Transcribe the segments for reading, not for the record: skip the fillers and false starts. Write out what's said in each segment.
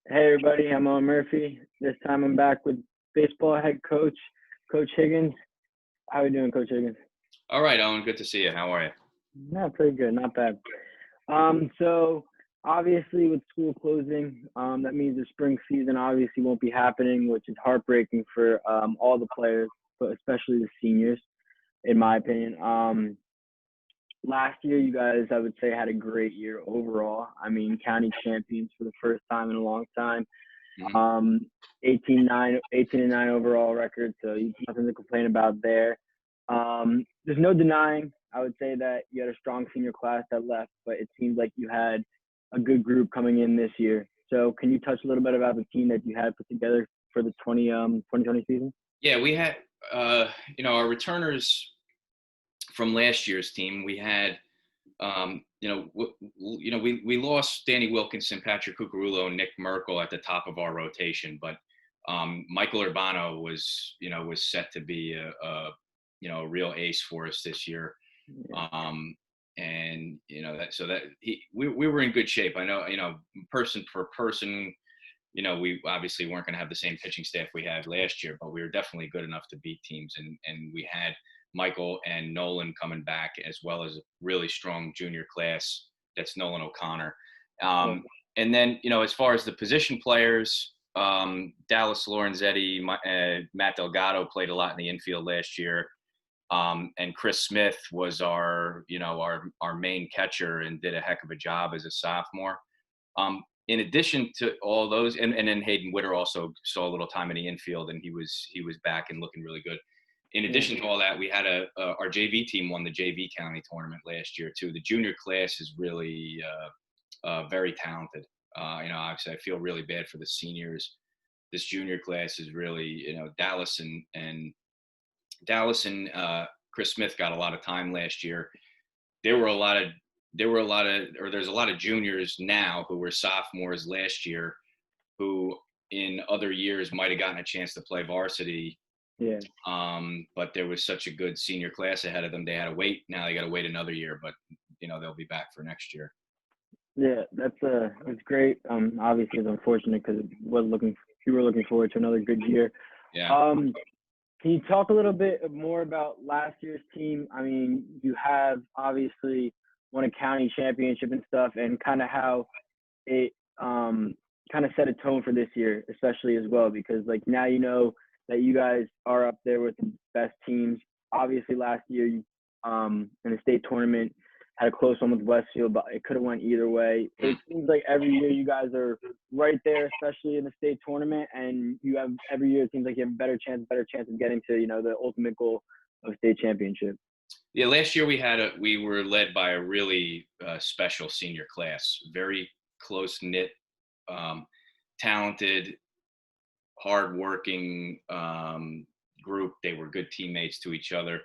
Hey everybody, I'm Owen Murphy. This time I'm back with baseball head coach, Coach Higgins. How are you doing, Coach Higgins? All right, Owen. Good to see you. How are you? Not pretty good, not bad. So obviously with school closing, that means the spring season obviously won't be happening, which is heartbreaking for all the players, but especially the seniors, in my opinion. Last year, you guys, I would say, had a great year overall. I mean, county champions for the first time in a long time. hmm Um, 18-9 overall record, so nothing to complain about there. There's no denying, I would say, that you had a strong senior class that left, but it seems like you had a good group coming in this year. So can you touch a little bit about the team that you had put together for the 2020 season? Yeah, we had, uh, our returners from last year's team. We had, we lost Danny Wilkinson, Patrick Cucurullo, and Nick Merkel at the top of our rotation, but Michael Urbano was set to be a real ace for us this year. Yeah. Um, and that so that we were in good shape. I know, person for person, we obviously weren't going to have the same pitching staff we had last year, but we were definitely good enough to beat teams. And we had Michael and Nolan coming back, as well as a really strong junior class. That's Nolan O'Connor. Yeah. And then, as far as the position players, Dallas Lorenzetti, Matt Delgado played a lot in the infield last year. And Chris Smith was our main catcher and did a heck of a job as a sophomore. In addition to all those, and then Hayden Witter also saw a little time in the infield, and he was back and looking really good. In Yeah. addition to all that, we had our JV team won the JV county tournament last year too. The junior class is really very talented. Obviously, I feel really bad for the seniors. This junior class is really, Dallas and Chris Smith got a lot of time last year. There were a lot of there's a lot of juniors now who were sophomores last year who in other years might have gotten a chance to play varsity. Yeah. But there was such a good senior class ahead of them. They had to wait. Now they got to wait another year, but they'll be back for next year. Yeah, that's great. Obviously it's unfortunate because you were looking forward to another good year. Yeah. Um, Can you talk a little bit more about last year's team? I mean, you have obviously won a county championship and stuff, and kind of how it kind of set a tone for this year, especially as well, because like now you know that you guys are up there with the best teams. Obviously, last year you in the state tournament had a close one with Westfield, but it could have went either way. So Mm. it seems like every year you guys are right there, especially in the state tournament, and you have every year it seems like you have a better chance of getting to the ultimate goal of state championship. Yeah, last year we were led by a really special senior class, very close knit, um, talented, hardworking group. They were good teammates to each other.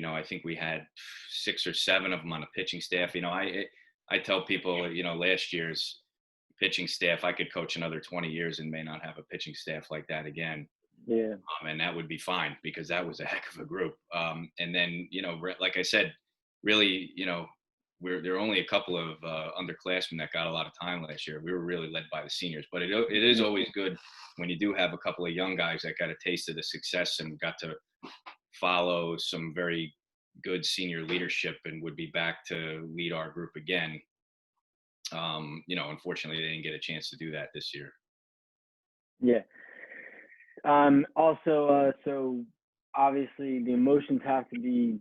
I think we had 6 or 7 of them on a pitching staff. I tell people, last year's pitching staff, I could coach another 20 years and may not have a pitching staff like that again. Yeah, And that would be fine because that was a heck of a group. And then, like I said, really, there are only a couple of underclassmen that got a lot of time last year. We were really led by the seniors, but it is always good when you do have a couple of young guys that got a taste of the success and got to follow some very good senior leadership and would be back to lead our group again. Unfortunately, they didn't get a chance to do that this year. yeah. Also, so obviously the emotions have to be,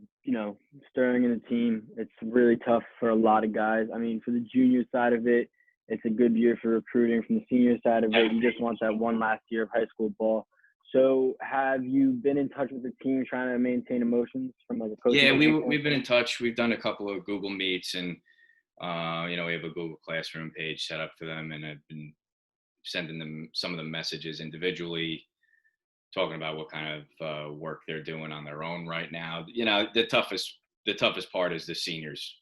stirring in the team. It's really tough for a lot of guys. I mean, for the junior side of it, it's a good year for recruiting. From the senior side of it, you just want that one last year of high school ball. So, have you been in touch with the team trying to maintain emotions from like a coaching Yeah, standpoint? we've been in touch. We've done a couple of Google Meets, and we have a Google Classroom page set up for them, and I've been sending them some of the messages individually, talking about what kind of work they're doing on their own right now. The toughest part is the seniors.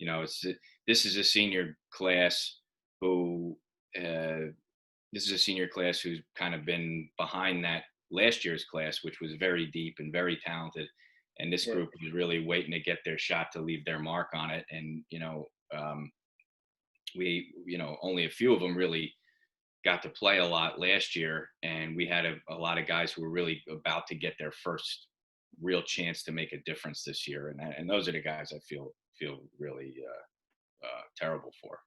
It's this is a senior class who this is a senior class who's kind of been behind that last year's class, which was very deep and very talented. And this Yeah, group was really waiting to get their shot to leave their mark on it. And, only a few of them really got to play a lot last year, and we had a lot of guys who were really about to get their first real chance to make a difference this year, and those are the guys I feel really terrible for.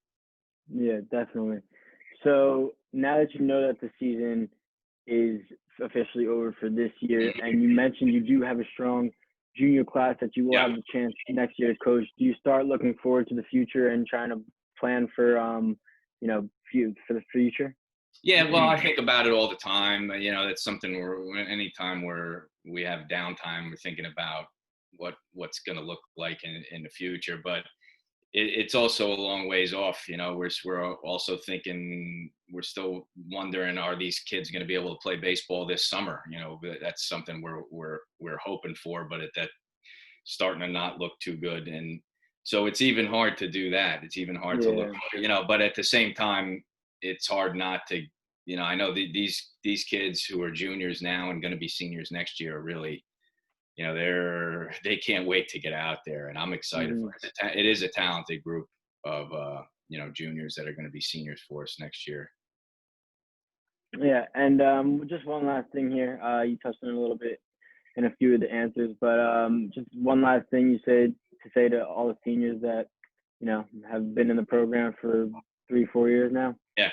Yeah, definitely. So now that you know that the season is officially over for this year, Mhm. and you mentioned you do have a strong junior class that you will Yeah. have the chance next year to coach, do you start looking forward to the future and trying to plan for for the future? Yeah, well, I think about it all the time. You know, that's something where anytime where we have downtime, we're thinking about what's going to look like in the future. But it's also a long ways off. You know, we're also thinking, we're still wondering, are these kids going to be able to play baseball this summer? You know, that's something we're hoping for, but that starting to not look too good. And so it's even hard to do that. It's even hard to look, Yeah, but at the same time, it's hard not to, I know these kids who are juniors now and going to be seniors next year are really, they can't wait to get out there, and I'm excited hmm for it. It is a talented group of, juniors that are going to be seniors for us next year. yeah. And just one last thing here. You touched on it a little bit in a few of the answers, but just one last thing you said to say to all the seniors that have been in the program for 3-4 years now. Yeah.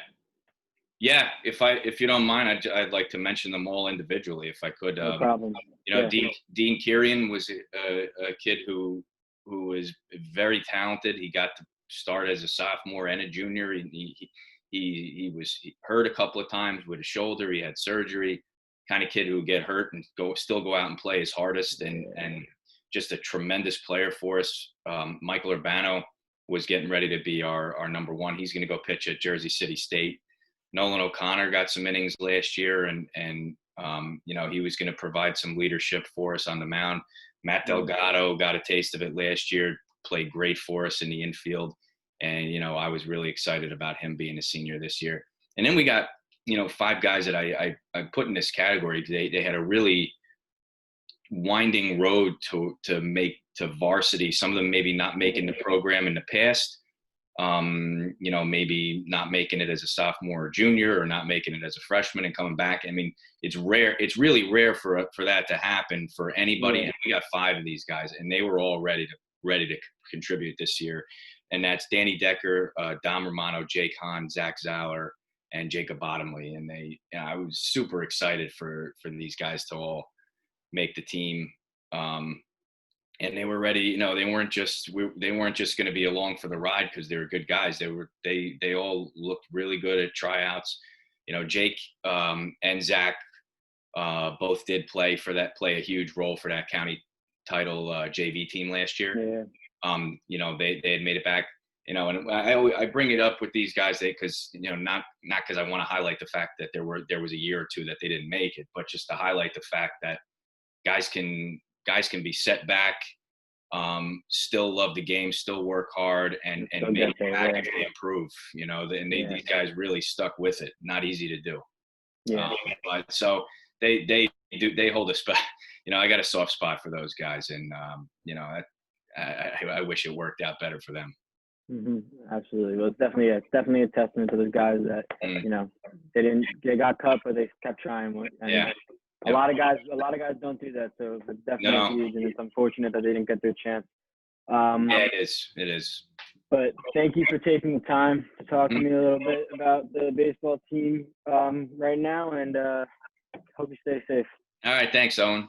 Yeah, if you don't mind, I'd like to mention them all individually, if I could. No problem. Yeah. Dean Kirian was a kid who was very talented. He got to start as a sophomore and a junior. He was hurt a couple of times with his shoulder. He had surgery. Kind of kid who would get hurt and still go out and play his hardest, and just a tremendous player for us. Michael Urbano was getting ready to be our number one. He's going to go pitch at Jersey City State. Nolan O'Connor got some innings last year, and he was going to provide some leadership for us on the mound. Matt Delgado got a taste of it last year, played great for us in the infield, and I was really excited about him being a senior this year. And then we got 5 guys that I put in this category. They had a really winding road to make to varsity. Some of them maybe not making the program in the past. Maybe not making it as a sophomore or junior, or not making it as a freshman and coming back. I mean, it's rare. It's really rare for that to happen for anybody. Yeah. And we got 5 of these guys, and they were all ready to contribute this year. And that's Danny Decker, Dom Romano, Jake Hahn, Zach Zauer, and Jacob Bottomley. And I was super excited for these guys to all make the team. And they were ready. They weren't just going to be along for the ride because they were good guys. They all looked really good at tryouts. Jake and Zach both did play a huge role for that county title JV team last year. Yeah. They had made it back. And I bring it up with these guys because not because I want to highlight the fact that there was a year or two that they didn't make it, but just to highlight the fact that guys can be set back, still love the game, still work hard, and make it back if they improve. These guys really stuck with it. Not easy to do. Yeah. But so they hold a spot. I got a soft spot for those guys, and I wish it worked out better for them. Mm-hmm. Absolutely. Well, it's definitely a testament to those guys that they got cut, but they kept trying. And a lot of guys don't do that, so it's definitely huge, and it's unfortunate that they didn't get their chance. It is. But thank you for taking the time to talk to me a little bit about the baseball team right now, and hope you stay safe. All right, thanks, Owen.